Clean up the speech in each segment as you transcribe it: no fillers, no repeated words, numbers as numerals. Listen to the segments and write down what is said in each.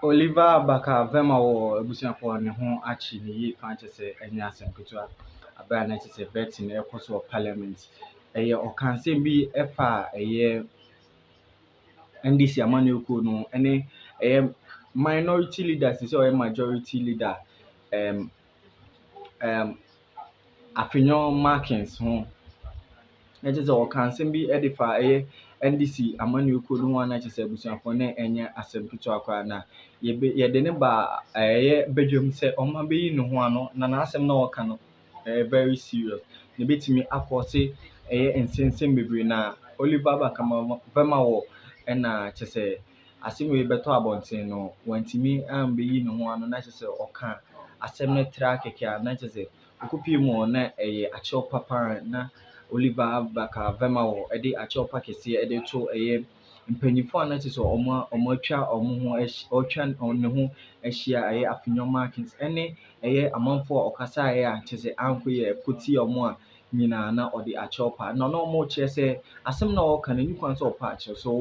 Oliver Baka Vema or Busiafo and home actually ye conscious and yes and Kutua a bad night is a bet in the course of parliament. A year or can say be a year NDC Amanuku no any a minority leader is or a majority leader um opinion markings home. It is all can be edify a NDC Amanuku no one that is a Busiafo and ya assembly to acquire. Yɛde ne ba bedwam sɛ ɔma bɛyi ne ho ano na n'asɛm na ɔka no very serious na ebetumi akɔse nsɛnsɛm bebree na Oliver Bakama Vema wɔ ɛna kyerɛ sɛ asɛm wei bɛtɔ abɔnten no wantumi ambɛyi ne ho ano na kyerɛ sɛ ɔka asɛm no tra kɛkɛ a na kyerɛ sɛ okopie mu na akyɛw papa na Oliver Baka Vema wɔ ɛde akyɛw pa kɛseɛ ɛde to mpanyinfo a na kyerɛ sɛ ɔmo atwa ɔmo ho ɔtwa ne ho ahyia afenyo markings ɛne amanfo a ɔkasa a kyerɛ sɛ anko yɛ koti ɔmo a nyinaa na ɔde akyɛw pa na ɔmo kyerɛ sɛ asɛm na ɔka no ni kwan sɛ ɔpa akyerɛ so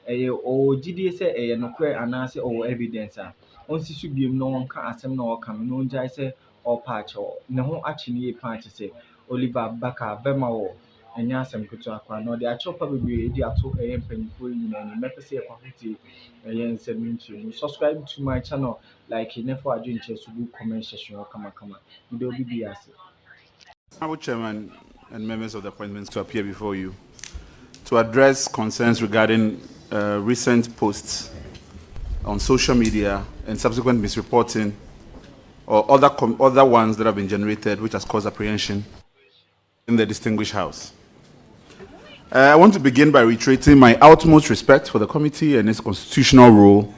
ɔwɔ gyidie sɛ ɛyɛ nokorɛ anaasɛ ɔwɔ evidence a ɔnsi so biem na ɔnka asɛm na ɔka no na ɔngyae sɛ ɔpa akyɛw ne ho akye ne yie paa kyerɛ sɛ Oliver Baka Vema wɔ ɛnyɛ asɛm ketewa kwa na ɔde akyɛw pa bebree de ato mpanyinfoɔ yi nyinaa anim mɛpɛ sɛ yɛkɔhwete nsɛm no nkyerɛmu subscribe to my channel like ne for adwenkyerɛ so do comment section kamakama mede obi bi ase. Honorable Chairman and members of the appointments to appear before you to address concerns regarding recent posts on social media and subsequent misreporting or other ones that have been generated which has caused apprehension in the distinguished House. I want to begin by reiterating my utmost respect for the committee and its constitutional role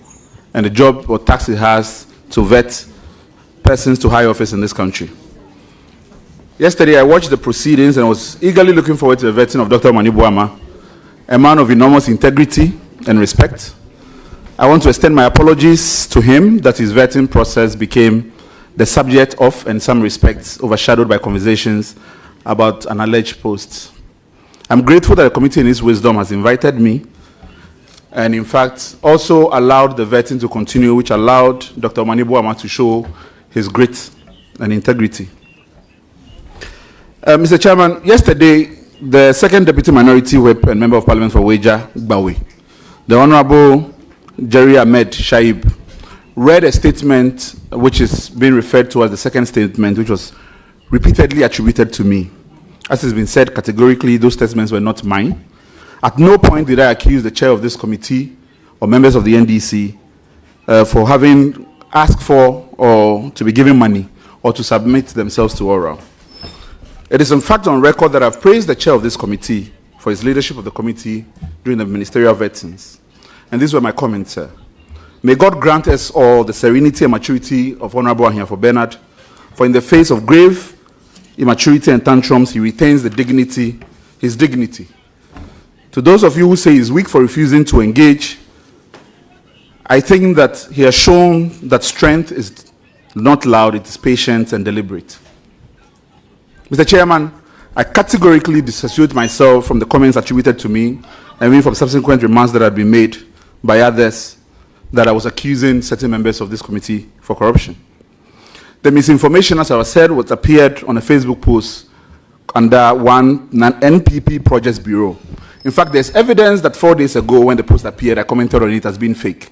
and the job or task it has to vet persons to high office in this country. Yesterday, I watched the proceedings and I was eagerly looking forward to the vetting of Dr. Manibuama, a man of enormous integrity and respect. I want to extend my apologies to him that his vetting process became the subject of, in some respects, overshadowed by conversations about an alleged post. I'm grateful that the committee in its wisdom has invited me and in fact also allowed the vetting to continue, which allowed Dr. Manibuama to show his grit and integrity. Mr. Chairman, yesterday, the second Deputy Minority Whip and Member of Parliament for Weja, Gbawe, the Honorable Jerry Ahmed Shaib, read a statement which is being referred to as the second statement, which was repeatedly attributed to me. As has been said categorically, those statements were not mine. At no point did I accuse the chair of this committee or members of the NDC for having asked for or to be given money or to submit themselves to oral. It is in fact on record that I've praised the chair of this committee for his leadership of the committee during the ministerial vettings. And these were my comments, sir. May God grant us all the serenity and maturity of Honorable Ahiafo Bernard, for in the face of grave immaturity and tantrums, he retains his dignity. To those of you who say he's weak for refusing to engage, I think that he has shown that strength is not loud, it is patient and deliberate. Mr. Chairman, I categorically dissociate myself from the comments attributed to me and even from subsequent remarks that had been made by others that I was accusing certain members of this committee for corruption. The misinformation, as I said, was appeared on a Facebook post under one NPP Projects Bureau. In fact, there's evidence that 4 days ago when the post appeared, I commented on it as being fake.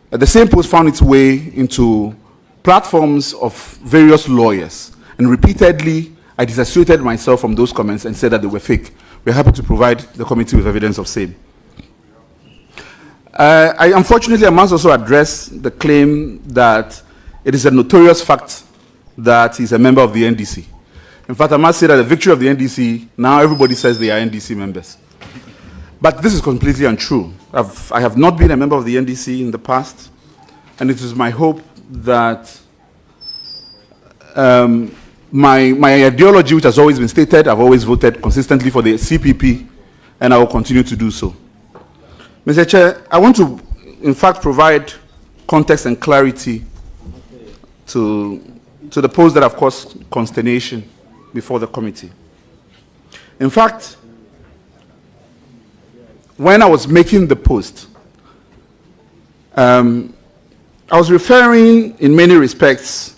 The same post found its way into platforms of various lawyers, and repeatedly I disassociated myself from those comments and said that they were fake. We're happy to provide the committee with evidence of same. Unfortunately, I must also address the claim that it is a notorious fact that he's a member of the NDC. In fact, I must say that the victory of the NDC, now everybody says they are NDC members. But this is completely untrue. I have not been a member of the NDC in the past, and it is my hope that my ideology, which has always been stated, I've always voted consistently for the CPP, and I will continue to do so. Mr. Chair, I want to, in fact, provide context and clarity to the posts that have caused consternation before the committee. In fact, when I was making the post, I was referring in many respects,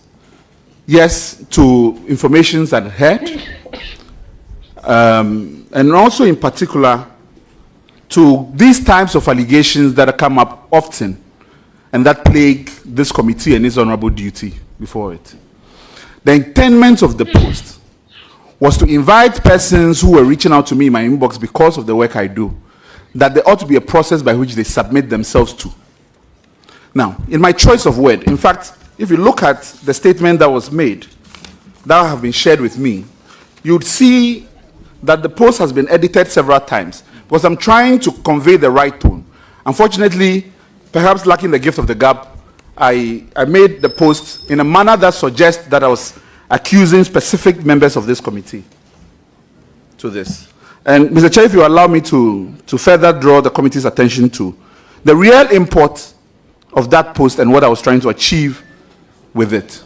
yes, to information that I had, and also in particular to these types of allegations that come up often and that plague this committee and its honorable duty before it. The intent of the post was to invite persons who were reaching out to me in my inbox because of the work I do, that there ought to be a process by which they submit themselves to. Now, in my choice of word, in fact, if you look at the statement that was made, that have been shared with me, you'd see that the post has been edited several times because I'm trying to convey the right tone. Unfortunately, perhaps lacking the gift of the gab, I made the post in a manner that suggests that I was accusing specific members of this committee to this. And Mr. Chair, if you allow me to further draw the committee's attention to the real import of that post and what I was trying to achieve with it.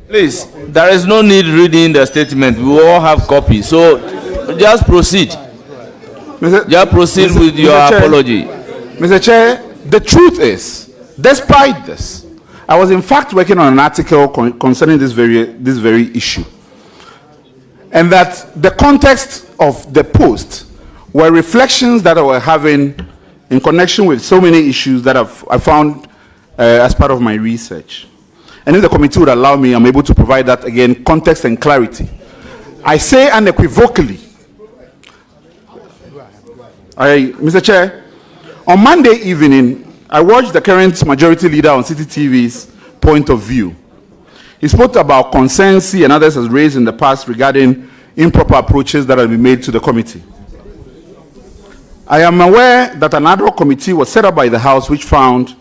Please, there is no need reading the statement. We all have copies. So just proceed. Just proceed with your apology. Mr. Chair, the truth is, despite this, I was in fact working on an article concerning this very issue. And that the context of the post were reflections that I were having in connection with so many issues that I found as part of my research. And if the committee would allow me, I'm able to provide that again, context and clarity. I say unequivocally, Mr. Chair, on Monday evening, I watched the current majority leader on City TV's point of view. He spoke about concerns he and others has raised in the past regarding improper approaches that have been made to the committee. I am aware that an ad hoc committee was set up by the House which found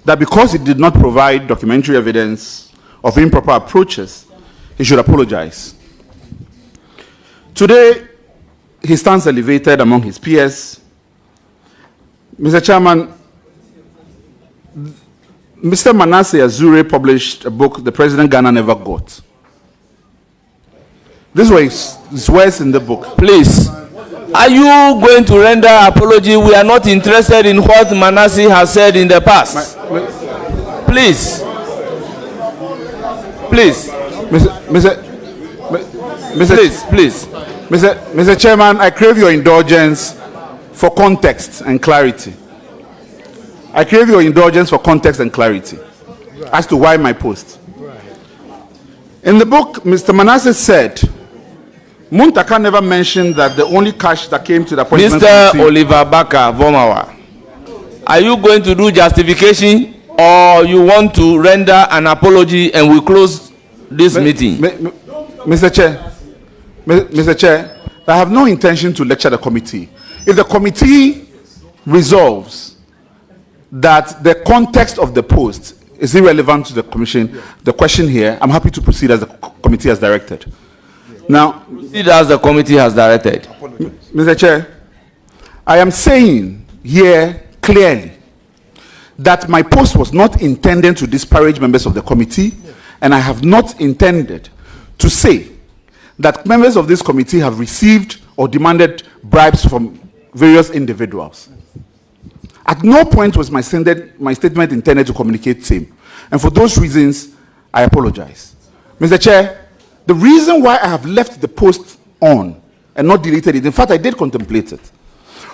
that because it did not provide documentary evidence of improper approaches, he should apologize. Today, he stands elevated among his peers. Mr. Chairman, Mr. Manasseh Azure published a book, The President Ghana Never Got. This was his words in the book. Please, are you going to render apology? We are not interested in what Manasseh has said in the past. Please. Please. Mr. Chairman, I crave your indulgence for context and clarity. I crave your indulgence for context and clarity as to why my post. In the book, Mr. Manasseh said, Muntaka never mentioned that the only cash that came to the appointment Mr. committee. Oliver Baka Vomawa, are you going to do justification or you want to render an apology and we close this meeting? Mr. Chair, I have no intention to lecture the committee. If the committee resolves that the context of the post is irrelevant to the commission, the question here, I'm happy to proceed as the committee has directed. Now, Proceed as the committee has directed. Mr. Chair, I am saying here clearly that my post was not intended to disparage members of the committee, and I have not intended to say that members of this committee have received or demanded bribes from various individuals. At no point was my statement intended to communicate same. And for those reasons, I apologize. Mr. Chair, the reason why I have left the post on and not deleted it, in fact, I did contemplate it,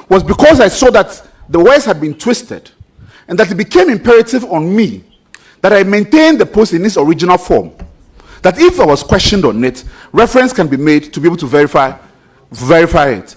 was because I saw that the words had been twisted and that it became imperative on me that I maintain the post in its original form. That if I was questioned on it, reference can be made to be able to verify it.